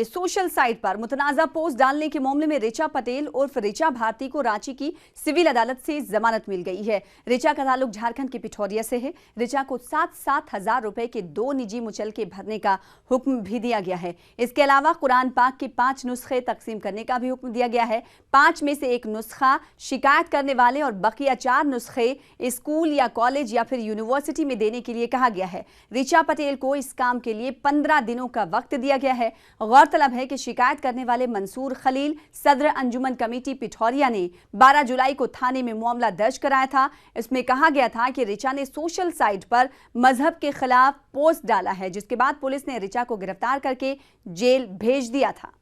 Social site पर मुतनाज़ा post डालने के मामले में ऋचा पटेल उर्फ ऋचा भारती को रांची की सिविल अदालत से जमानत मिल गई है। ऋचा का ताल्लुक झारखंड के पिठौरिया से है। ऋचा को 7-7 हजार रुपए के 2 निजी मुचलके भरने का हुक्म भी दिया गया है। इसके अलावा कुरान पाक के 5 नुस्खे तकसीम करने का भी हुक्म दिया गया है। 5 में से 1 नुस्खा शिकायत करने वाले और बकिया 4 नुस्खे स्कूल या कॉलेज या फिर यूनिवर्सिटी में देने के लिए कहा गया है। ऋचा पटेल को इस काम के लिए 15 दिनों का वक्त दिया गया है। गौरतलब है कि शिकायत करने वाले मंसूर खलील सदर अंजुमन कमेटी पिठौरिया ने 12 जुलाई को थाने में मामला दर्ज कराया था। इसमें कहा गया था कि ऋचा ने सोशल साइट पर मजहब के खिलाफ पोस्ट डाला है, जिसके बाद पुलिस ने ऋचा को गिरफ्तार करके जेल भेज दिया था।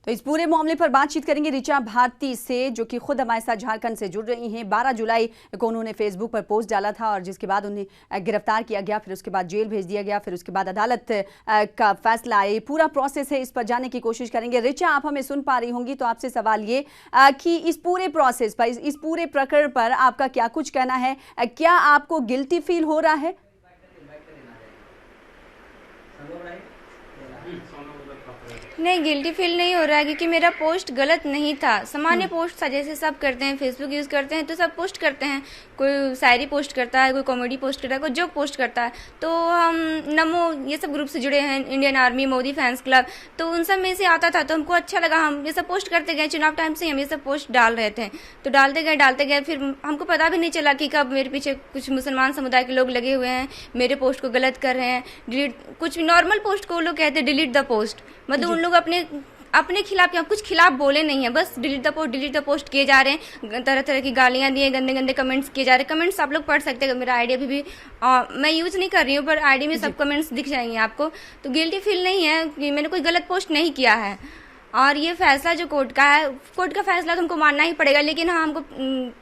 तो इस पूरे मामले पर बातचीत करेंगे ऋचा भारती से, जो कि खुद हमारे साथ झारखंड से जुड़ रही हैं। 12 जुलाई को उन्होंने फेसबुक पर पोस्ट डाला था और जिसके बाद उन्हें गिरफ्तार किया गया, फिर उसके बाद जेल भेज दिया गया, फिर उसके बाद अदालत का फैसला आए। पूरा प्रोसेस है, इस पर जानने की कोशिश करेंगे। ऋचा, आप हमें सुन पा रही होंगी, तो आपसे सवाल ये कि इस पूरे प्रोसेस पर, इस पूरे प्रकरण पर आपका क्या कुछ कहना है? क्या आपको गिल्टी फील हो रहा है? नहीं, गिल्टी फील नहीं हो रहा है, क्योंकि मेरा पोस्ट गलत नहीं था। सामान्य पोस्ट था, जैसे सब करते हैं, फेसबुक यूज़ करते हैं तो सब पोस्ट करते हैं। कोई शायरी पोस्ट करता है, कोई कॉमेडी पोस्ट करता है, कोई जोक पोस्ट करता है। तो हम नमो ये सब ग्रुप से जुड़े हैं, Indian army, Modi fans club, तो उन सब में से आता था तो हमको अच्छा लगा। हम ये सब पोस्ट करते गए, चुनाव टाइम से हम ये सब पोस्ट डाल रहे थे, तो डालते गए, फिर हमको पता भी नहीं चला कि कब मेरे पीछे कुछ मुसलमान समुदाय के लोग लगे हुए हैं, मेरे पोस्ट को गलत कर रहे हैं, डिलीट, कुछ नॉर्मल पोस्ट को लोग कहते हैं डिलीट द पोस्ट, मतलब उन लोग अपने खिलाफ या कुछ खिलाफ बोले नहीं है, बस डिलीट द पोस्ट किए जा रहे हैं। तरह तरह की गालियां दिए, गंदे गंदे कमेंट्स किए जा रहे हैं। कमेंट्स आप लोग पढ़ सकते हैं, मेरा आईडी अभी भी मैं यूज नहीं कर रही हूँ, पर आईडी में सब कमेंट्स दिख जाएंगे आपको। तो गिल्टी फील नहीं है कि मैंने कोई गलत पोस्ट नहीं किया है। और ये फैसला जो कोर्ट का है, कोर्ट का फैसला तो हमको मानना ही पड़ेगा, लेकिन हाँ, हमको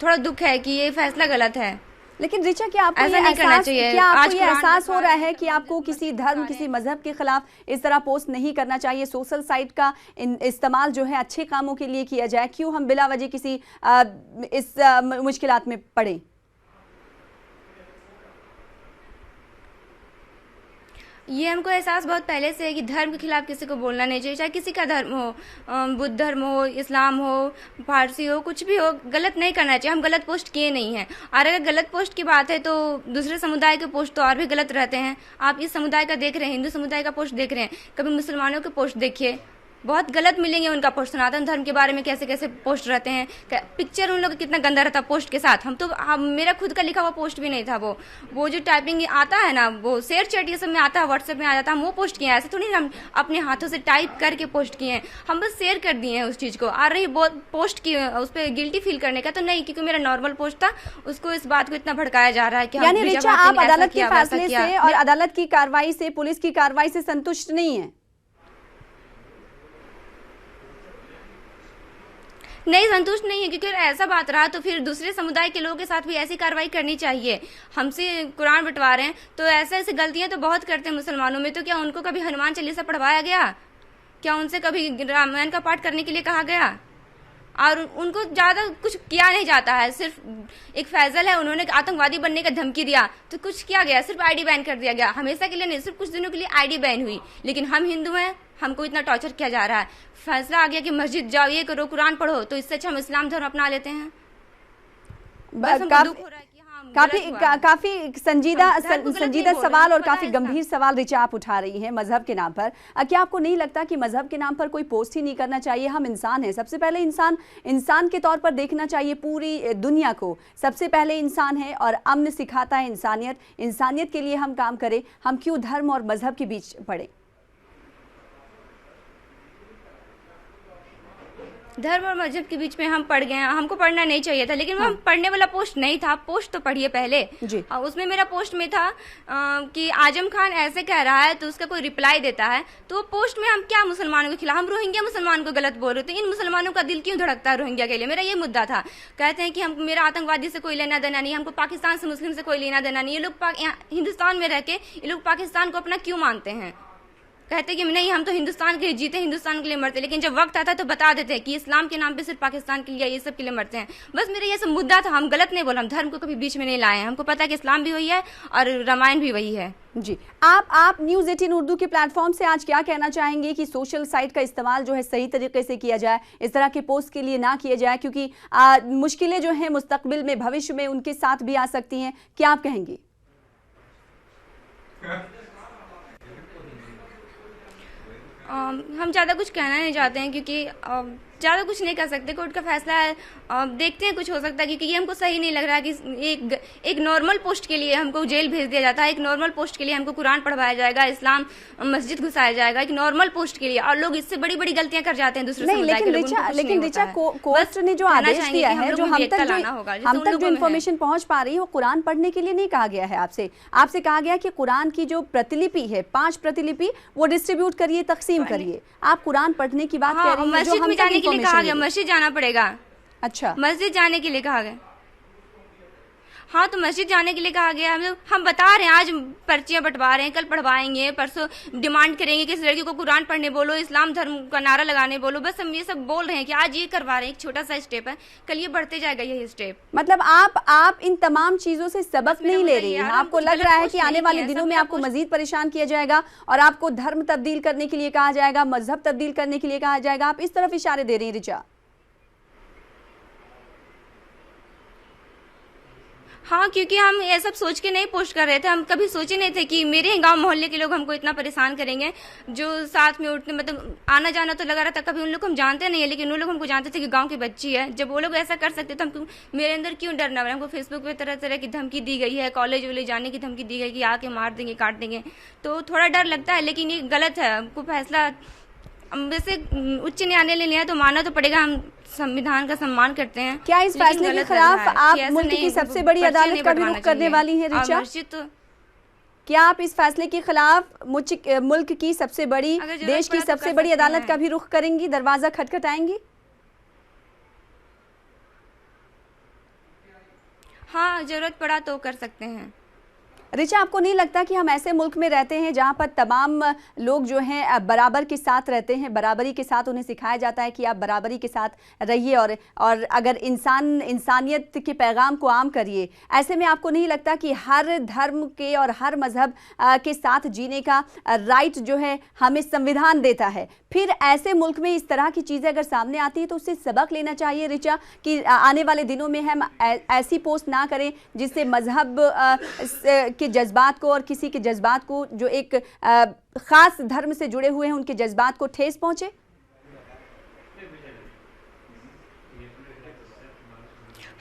थोड़ा दुख है कि ये फैसला गलत है। लेकिन ऋचा, क्या आपको ये एहसास हो रहा है कि आपको किसी धर्म, किसी मजहब के खिलाफ इस तरह पोस्ट नहीं करना चाहिए? सोशल साइट का इस्तेमाल जो है अच्छे कामों के लिए किया जाए, क्यों हम बिला वजह किसी इस मुश्किलात में पड़े? ये हमको एहसास बहुत पहले से है कि धर्म के खिलाफ किसी को बोलना नहीं चाहिए, चाहे किसी का धर्म हो, बुद्ध धर्म हो, इस्लाम हो, फारसी हो, कुछ भी हो, गलत नहीं करना चाहिए। हम गलत पोस्ट किए नहीं हैं। और अगर गलत पोस्ट की बात है तो दूसरे समुदाय के पोस्ट तो और भी गलत रहते हैं। आप इस समुदाय का देख रहे हैं, हिंदू समुदाय का पोस्ट देख रहे हैं, कभी मुसलमानों के पोस्ट देखिए, बहुत गलत मिलेंगे उनका पोस्ट। सनातन धर्म के बारे में कैसे कैसे पोस्ट रहते हैं, पिक्चर उन लोग का कितना गंदा रहता पोस्ट के साथ। मेरा खुद का लिखा हुआ पोस्ट भी नहीं था, वो जो टाइपिंग आता है ना, वो शेयर चैट ये सब में आता है, व्हाट्सएप में आ जाता है, हम वो पोस्ट किए हैं। ऐसे थोड़ी हम अपने हाथों से टाइप करके पोस्ट किए हैं, हम बस शेयर कर दिए हैं उस चीज को। आ रही पोस्ट की उस पर गिल्टी फील करने का तो नहीं, क्योंकि मेरा नॉर्मल पोस्ट था, उसको इस बात को इतना भड़काया जा रहा है कि यानी ऋचा, आप अदालत के फैसले से और अदालत की कार्रवाई से, पुलिस की कार्रवाई से संतुष्ट नहीं है? नहीं, संतुष्ट नहीं है, क्योंकि ऐसा बात रहा तो फिर दूसरे समुदाय के लोगों के साथ भी ऐसी कार्रवाई करनी चाहिए। हमसे कुरान बंटवा रहे हैं तो ऐसे गलतियां तो बहुत करते हैं मुसलमानों में। तो क्या उनको कभी हनुमान चालीसा पढ़वाया गया? क्या उनसे कभी रामायण का पाठ करने के लिए कहा गया? और उनको ज्यादा कुछ किया नहीं जाता है। सिर्फ एक फैजल है, उन्होंने आतंकवादी बनने का धमकी दिया तो कुछ किया गया, सिर्फ आईडी बैन कर दिया गया। हमेशा के लिए नहीं, सिर्फ कुछ दिनों के लिए आईडी बैन हुई। लेकिन हम हिंदू हैं, हमको इतना टॉर्चर किया जा रहा है। फैसला आ गया कि मस्जिद जाओ, ये करो, कुरान पढ़ो, तो इससे अच्छा हम इस्लाम धर्म अपना लेते हैं। काफी संजीदा सवाल और काफी गंभीर सवाल ऋचा आप उठा रही हैं मजहब के नाम पर। क्या आपको नहीं लगता कि मजहब के नाम पर कोई पोस्ट ही नहीं करना चाहिए? हम इंसान हैं, सबसे पहले इंसान के तौर पर देखना चाहिए पूरी दुनिया को। सबसे पहले इंसान है और अमन सिखाता है इंसानियत के लिए हम काम करें। हम क्यों धर्म और मजहब के बीच पड़े? धर्म और मजहब के बीच में हम पढ़ गए हैं, हमको पढ़ना नहीं चाहिए था। लेकिन हम पढ़ने वाला पोस्ट नहीं था। पोस्ट तो पढ़िए पहले जी। उसमें मेरा पोस्ट में था कि आजम खान ऐसे कह रहा है, तो उसका कोई रिप्लाई देता है। तो पोस्ट में हम क्या मुसलमानों के खिलाफ, हम रोहिंग्या मुसलमान को गलत बोल रहे थे। इन मुसलमानों का दिल क्यों धड़कता है रोहिंग्या के लिए? मेरा ये मुद्दा था। कहते हैं कि हम, मेरा आतंकवादी से कोई लेना देना नहीं, हमको पाकिस्तान से मुस्लिम से कोई लेना देना नहीं। ये लोग हिंदुस्तान में रह के ये लोग पाकिस्तान को अपना क्यों मानते हैं? कहते कि नहीं हम तो हिंदुस्तान के लिए जीते, हिंदुस्तान के लिए मरते, लेकिन जब वक्त आता है तो बता देते हैं कि इस्लाम के नाम पे सिर्फ पाकिस्तान के लिए ये सब के लिए मरते हैं। बस मेरा ये सब मुद्दा था, हम गलत नहीं बोला, हम धर्म को कभी बीच में नहीं लाए हैं, हमको पता है कि इस्लाम भी वही है और रामायण भी वही है। जी, आप न्यूज़ 18 उर्दू के प्लेटफॉर्म से आज क्या कहना चाहेंगे कि सोशल साइट का इस्तेमाल जो है सही तरीके से किया जाए, इस तरह के पोस्ट के लिए ना किया जाए, क्योंकि मुश्किलें जो हैं मुस्तकबिल में, भविष्य में उनके साथ भी आ सकती हैं, क्या आप कहेंगे? हम ज़्यादा कुछ कहना नहीं चाहते हैं क्योंकि ज़्यादा कुछ नहीं कर सकते, कोर्ट का फैसला है, देखते हैं कुछ हो सकता है, क्योंकि ये हमको सही नहीं लग रहा है कि एक नॉर्मल पोस्ट के लिए हमको जेल भेज दिया जाता है, एक नॉर्मल पोस्ट के लिए हमको कुरान पढ़वाया जाएगा, इस्लाम मस्जिद घुसाया जाएगा एक नॉर्मल पोस्ट के लिए, और लोग इससे बड़ी बड़ी गलतियां कर जाते हैं दूसरे समुदाय के लोग। लेकिन रिचा, कोर्ट ने जो आदेश दिया है, जो हम तक जो इन्फॉर्मेशन पहुंच पा रही है, वो कुरान पढ़ने के लिए नहीं कहा गया है। आपसे कहा गया कि कुरान की जो प्रतिलिपि है, 5 प्रतिलिपि, वो डिस्ट्रीब्यूट करिए, तकसीम करिए। आप कुरान पढ़ने की बात कह रही हैं, जो हम तक कहा गया मस्जिद जाना पड़ेगा। अच्छा, मस्जिद जाने के लिए कहा गया। हाँ, तो मस्जिद जाने के लिए कहा गया। हम बता रहे हैं, आज पर्चियां बंटवा रहे हैं, कल पढ़वाएंगे, परसों डिमांड करेंगे कि इस लड़की को कुरान पढ़ने बोलो, इस्लाम धर्म का नारा लगाने बोलो। बस हम ये सब बोल रहे हैं कि आज ये करवा रहे हैं, एक छोटा सा स्टेप है, कल ये बढ़ते जाएगा यही स्टेप। मतलब आप इन तमाम चीजों से सबक नहीं ले रही हैं। आपको लग रहा है कि आने वाले दिनों में आपको मजीद परेशान किया जाएगा और आपको धर्म तब्दील करने के लिए कहा जाएगा, मजहब तब्दील करने के लिए कहा जाएगा। आप इस तरफ इशारे दे रही हैं रिचा? हाँ, क्योंकि हम ये सब सोच के नहीं पोस्ट कर रहे थे। हम कभी सोचे नहीं थे कि मेरे गांव मोहल्ले के लोग हमको इतना परेशान करेंगे, जो साथ में उठने मतलब आना जाना तो लगा रहता। कभी उन लोग को हम जानते नहीं है, लेकिन उन लोग हमको जानते थे कि गांव की बच्ची है। जब वो लोग ऐसा कर सकते तो हमको, मेरे अंदर क्यों डरना है? हमको फेसबुक पे तरह तरह की धमकी दी गई है, कॉलेज वॉलेज जाने की धमकी दी गई कि आके मार देंगे, काट देंगे, तो थोड़ा डर लगता है। लेकिन ये गलत है, हमको फैसला वैसे उच्च न्यायालय ने लिया तो मानना तो पड़ेगा। हम संविधान का सम्मान करते हैं। क्या इस फैसले के खिलाफ आप मुल्क की सबसे बड़ी अदालत का भी रुख करने वाली हैं रिचा? क्या आप इस फैसले के खिलाफ मुल्क की सबसे बड़ी, देश की सबसे बड़ी अदालत का भी रुख करेंगी, दरवाजा खटखटाएंगी? हाँ, जरूरत पड़ा तो कर सकते हैं। रिचा, आपको नहीं लगता कि हम ऐसे मुल्क में रहते हैं जहां पर तमाम लोग जो हैं बराबर के साथ रहते हैं, बराबरी के साथ उन्हें सिखाया जाता है कि आप बराबरी के साथ रहिए और अगर इंसानियत के पैगाम को आम करिए। ऐसे में आपको नहीं लगता कि हर धर्म के और हर मजहब के साथ जीने का राइट जो है हमें संविधान देता है? फिर ऐसे मुल्क में इस तरह की चीज़ें अगर सामने आती है तो उससे सबक लेना चाहिए रिचा, कि आने वाले दिनों में हम ऐसी पोस्ट ना करें जिससे मजहब के जज्बात को और किसी के जज्बात को, जो एक खास धर्म से जुड़े हुए हैं, उनके जज्बात को ठेस पहुंचे।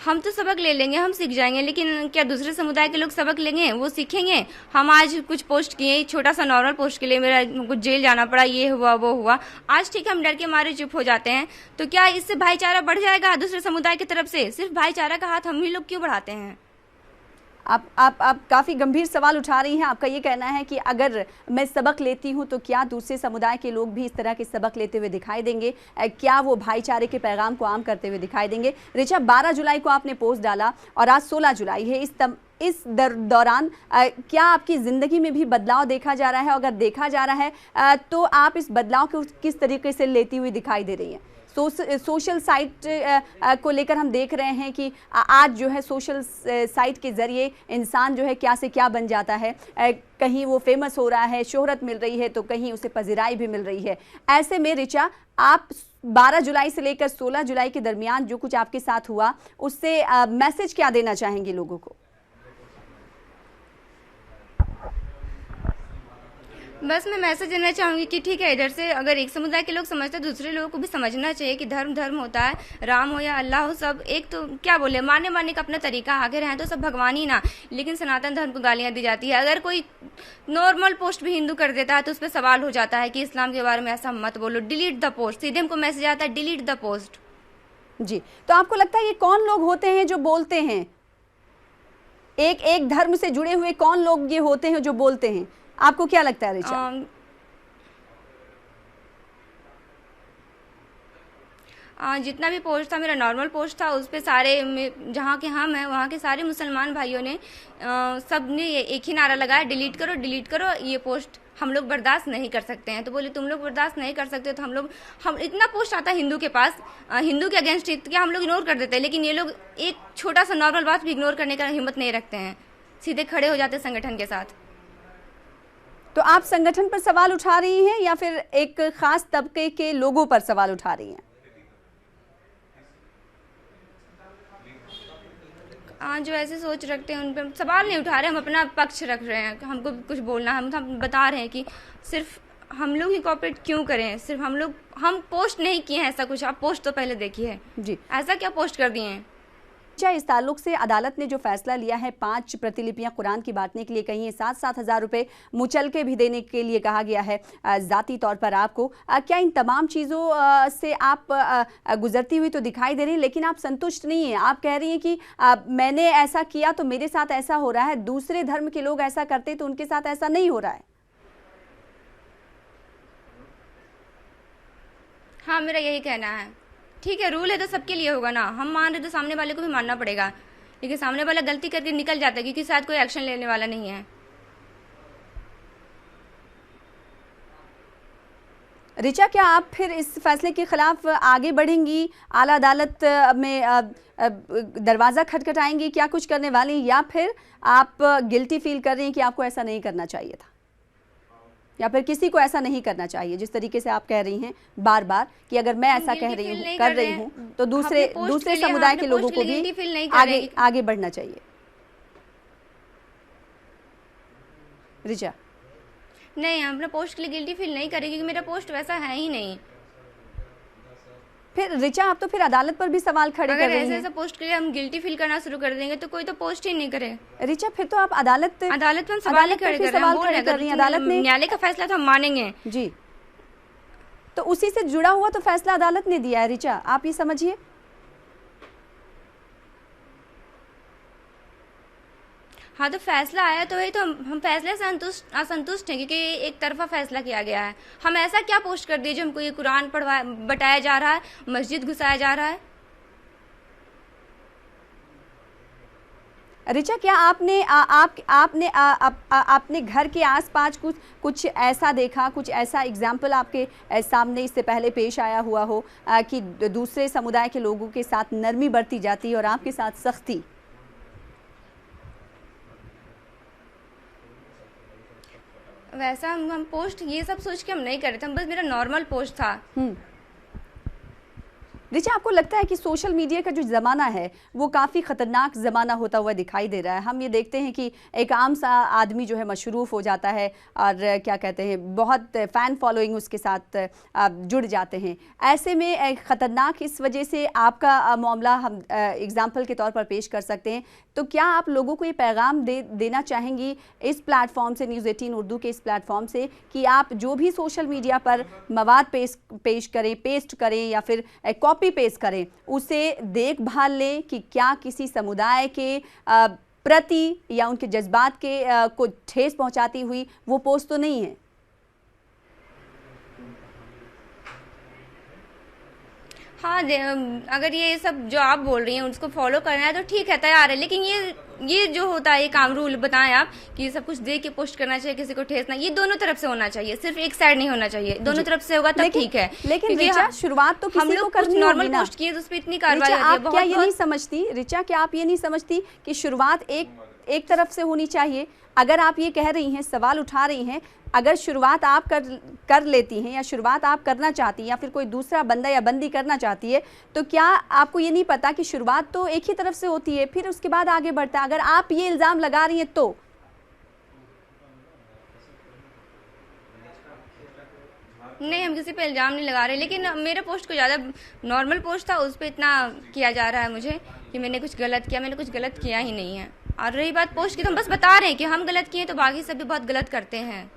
हम तो सबक ले लेंगे, हम सीख जाएंगे, लेकिन क्या दूसरे समुदाय के लोग सबक लेंगे? वो सीखेंगे। हम आज कुछ पोस्ट किए, छोटा सा नॉर्मल पोस्ट के लिए मेरा कुछ जेल जाना पड़ा, ये हुआ वो हुआ, आज ठीक है हम डर के मारे चुप हो जाते हैं, तो क्या इससे भाईचारा बढ़ जाएगा दूसरे समुदाय की तरफ से? सिर्फ भाईचारा का हाथ हम ही लोग क्यों बढ़ाते हैं? आप काफ़ी गंभीर सवाल उठा रही हैं। आपका ये कहना है कि अगर मैं सबक लेती हूं तो क्या दूसरे समुदाय के लोग भी इस तरह के सबक लेते हुए दिखाई देंगे? क्या वो भाईचारे के पैगाम को आम करते हुए दिखाई देंगे? रिचा, 12 जुलाई को आपने पोस्ट डाला और आज 16 जुलाई है। इस दौरान क्या आपकी ज़िंदगी में भी बदलाव देखा जा रहा है? अगर देखा जा रहा है तो आप इस बदलाव को किस तरीके से लेती हुई दिखाई दे रही हैं? सोशल साइट को लेकर हम देख रहे हैं कि आज जो है सोशल साइट के ज़रिए इंसान जो है क्या से क्या बन जाता है। कहीं वो फेमस हो रहा है, शोहरत मिल रही है, तो कहीं उसे पज़िराई भी मिल रही है। ऐसे में रिचा, आप 12 जुलाई से लेकर 16 जुलाई के दरमियान जो कुछ आपके साथ हुआ, उससे मैसेज क्या देना चाहेंगे लोगों को? बस मैं मैसेज देना चाहूंगी कि ठीक है, इधर से अगर एक समुदाय के लोग समझते हैं, दूसरे लोगों को भी समझना चाहिए कि धर्म धर्म होता है, राम हो या अल्लाह हो, सब एक। तो क्या बोले, मानने का अपना तरीका, आगे रहें तो सब भगवान ही ना, लेकिन सनातन धर्म को गालियां दी जाती है। अगर कोई नॉर्मल पोस्ट भी हिंदू कर देता है तो उस पर सवाल हो जाता है कि इस्लाम के बारे में ऐसा मत बोलो, डिलीट द पोस्ट। सीधे हमको मैसेज आता है, डिलीट द पोस्ट। जी, तो आपको लगता है ये कौन लोग होते हैं जो बोलते हैं? एक धर्म से जुड़े हुए कौन लोग ये होते हैं जो बोलते हैं? आपको क्या लगता है रिचा? जितना भी पोस्ट था, मेरा नॉर्मल पोस्ट था, उस पे सारे जहाँ के हम हैं वहाँ के सारे मुसलमान भाइयों ने सब ने एक ही नारा लगाया, डिलीट करो, ये पोस्ट हम लोग बर्दाश्त नहीं कर सकते हैं। तो बोले तुम लोग बर्दाश्त नहीं कर सकते तो हम इतना पोस्ट आता है हिंदू के पास, हिंदू के अगेंस्ट कि हम लोग इग्नोर कर देते हैं, लेकिन ये लोग एक छोटा सा नॉर्मल बात भी इग्नोर करने का हिम्मत नहीं रखते हैं, सीधे खड़े हो जाते हैं संगठन के साथ। तो आप संगठन पर सवाल उठा रही हैं या फिर एक खास तबके के लोगों पर सवाल उठा रही हैं? जो ऐसे सोच रखते हैं उन पर सवाल नहीं उठा रहे, हम अपना पक्ष रख रहे हैं। हमको कुछ बोलना, हम बता रहे हैं कि सिर्फ हम लोग ही कॉपरेट क्यों करें, सिर्फ हम पोस्ट नहीं किए हैं ऐसा कुछ। आप पोस्ट तो पहले देखिए जी, ऐसा क्या पोस्ट कर दिए हैं। इस ताल्लुक से अदालत ने जो फैसला लिया है 5 प्रतिलिपियां कुरान की बांटने के लिए कही है, 7-7 हज़ार रुपये मुचलके भी देने के लिए कहा गया है ज़ाती तौर पर आपको। क्या इन तमाम चीज़ों से आप गुजरती हुई तो दिखाई दे रही हैं, लेकिन आप संतुष्ट नहीं हैं? आप कह रही हैं कि मैंने ऐसा किया तो मेरे साथ ऐसा हो रहा है, दूसरे धर्म के लोग ऐसा करते तो उनके साथ ऐसा नहीं हो रहा है। हाँ, मेरा यही कहना है। ठीक है, रूल है तो सबके लिए होगा ना, हम मान रहे तो सामने वाले को भी मानना पड़ेगा, लेकिन सामने वाला गलती करके निकल जाता है क्योंकि शायद कोई एक्शन लेने वाला नहीं है। ऋचा, क्या आप फिर इस फैसले के खिलाफ आगे बढ़ेंगी, आला अदालत में दरवाज़ा खटखटाएंगी, क्या कुछ करने वाली, या फिर आप गिल्टी फील कर रही हैं कि आपको ऐसा नहीं करना चाहिए था, या फिर किसी को ऐसा नहीं करना चाहिए? जिस तरीके से आप कह रही हैं बार बार कि अगर मैं ऐसा कर रही हूँ तो दूसरे समुदाय के लोगों को भी आगे बढ़ना चाहिए। ऋचा, नहीं, हम अपने पोस्ट के लिए गिल्टी फील नहीं करेंगे क्योंकि मेरा पोस्ट वैसा है ही नहीं। फिर ऋचा, आप तो फिर अदालत पर भी सवाल खड़े कर रही हैं। ऐसा पोस्ट के लिए हम गिल्टी फील करना शुरू कर देंगे तो कोई तो पोस्ट ही नहीं करे। ऋचा, फिर तो आप अदालत में सवाल खड़े कर रही हैं। अदालत ने न्यायालय का फैसला तो हम मानेंगे जी, तो उसी से जुड़ा हुआ तो फैसला अदालत ने दिया है। ऋचा, आप ये समझिए। हाँ, तो फैसला आया तो वही तो हम फैसले से असंतुष्ट हैं क्योंकि एक तरफा फैसला किया गया है। हम ऐसा क्या पोस्ट कर दिए जो हमको ये कुरान बताया जा रहा है, मस्जिद घुसाया जा रहा है। ऋचा, क्या आपने घर के आसपास कुछ ऐसा देखा, कुछ ऐसा एग्जाम्पल आपके सामने इससे पहले पेश आया हुआ हो कि दूसरे समुदाय के लोगों के साथ नरमी बरती जाती और आपके साथ सख्ती? वैसा हम पोस्ट ये सब सोच के हम नहीं कर रहे थे, हम बस मेरा नॉर्मल पोस्ट था। ऋचा, आपको लगता है कि सोशल मीडिया का जो ज़माना है वो काफ़ी ख़तरनाक ज़माना होता हुआ दिखाई दे रहा है? हम ये देखते हैं कि एक आम सा आदमी जो है मशरूफ़ हो जाता है और क्या कहते हैं, बहुत फ़ैन फॉलोइंग उसके साथ जुड़ जाते हैं। ऐसे में ख़तरनाक इस वजह से आपका मामला हम एग्ज़ाम्पल के तौर पर पेश कर सकते हैं। तो क्या आप लोगों को ये पैगाम देना चाहेंगी इस प्लेटफॉर्म से, न्यूज़ 18 उर्दू के इस प्लेटफॉर्म से, कि आप जो भी सोशल मीडिया पर मवाद पेश करें, पेस्ट करें या फिर कॉपी पेस्ट करें, उसे देखभाल लें कि क्या किसी समुदाय के प्रति या उनके जज्बात के को ठेस पहुंचाती हुई वो पोस्ट तो नहीं है? हाँ, अगर ये सब जो आप बोल रही हैं उसको फॉलो करना है तो ठीक है, तैयार है, लेकिन ये जो होता है, ये काम रूल बताएं आप कि सब कुछ देख के पोस्ट करना चाहिए, किसी को ठेसना, ये दोनों तरफ से होना चाहिए, सिर्फ एक साइड नहीं होना चाहिए, दोनों तरफ से होगा तब ठीक है। लेकिन ऋचा, शुरुआत तो किसी को करनी होगी ना। नॉर्मल पोस्ट किए तो उस पर इतनी कार्रवाई होती है। क्या ये नहीं समझती ऋचा, क्या आप ये नहीं समझती कि शुरुआत एक तरफ से होनी चाहिए? अगर आप ये कह रही हैं, सवाल उठा रही हैं, अगर शुरुआत आप कर लेती हैं या शुरुआत आप करना चाहती हैं या फिर कोई दूसरा बंदा या बंदी करना चाहती है, तो क्या आपको ये नहीं पता कि शुरुआत तो एक ही तरफ से होती है, फिर उसके बाद आगे बढ़ता है? अगर आप ये इल्ज़ाम लगा रही हैं तो नहीं, हम किसी पे इल्ज़ाम नहीं लगा रहे, लेकिन मेरे पोस्ट को ज़्यादा नॉर्मल पोस्ट था, उस पर इतना किया जा रहा है मुझे कि मैंने कुछ गलत किया। मैंने कुछ गलत किया ही नहीं है। और रही बात पोस्ट की, तो हम बस बता रहे हैं कि हम गलत किए तो बाकी सब भी बहुत गलत करते हैं।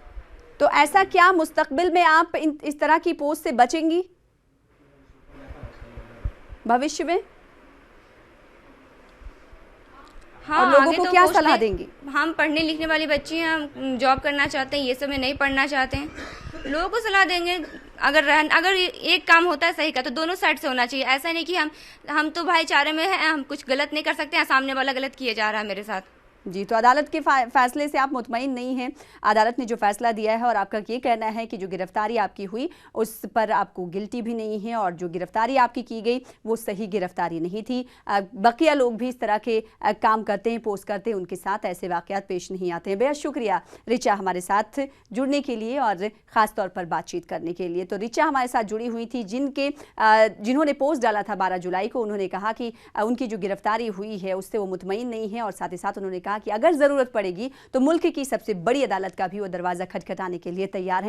तो ऐसा क्या मुस्तकबिल में आप इस तरह की पोस्ट से बचेंगी भविष्य में? हाँ, और लोगों को क्या सलाह देंगी? हम पढ़ने लिखने वाली बच्ची हैं, हम जॉब करना चाहते हैं, ये सब में नहीं पढ़ना चाहते हैं। लोगों को सलाह देंगे, अगर एक काम होता है सही का तो दोनों साइड से होना चाहिए। ऐसा नहीं कि हम तो भाईचारे में हैं, हम कुछ गलत नहीं कर सकते हैं, सामने वाला गलत किए जा रहा है मेरे साथ। जी, तो अदालत के फैसले से आप मुतमईन नहीं हैं। अदालत ने जो फैसला दिया है और आपका ये कहना है कि जो गिरफ्तारी आपकी हुई उस पर आपको गिल्टी भी नहीं है और जो गिरफ्तारी आपकी की गई वो सही गिरफ्तारी नहीं थी। बकिया लोग भी इस तरह के काम करते हैं, पोस्ट करते हैं, उनके साथ ऐसे वाकयात पेश नहीं आते हैं। बेहद शुक्रिया रिचा हमारे साथ जुड़ने के लिए और ख़ास तौर पर बातचीत करने के लिए। तो रिचा हमारे साथ जुड़ी हुई थी जिन्होंने पोस्ट डाला था 12 जुलाई को। उन्होंने कहा कि उनकी जो गिरफ्तारी हुई है उससे वो मुतमईन नहीं है और साथ ही साथ उन्होंने कहा कि अगर ज़रूरत पड़ेगी तो मुल्क की सबसे बड़ी अदालत का भी वो दरवाज़ा खटखटाने के लिए तैयार है।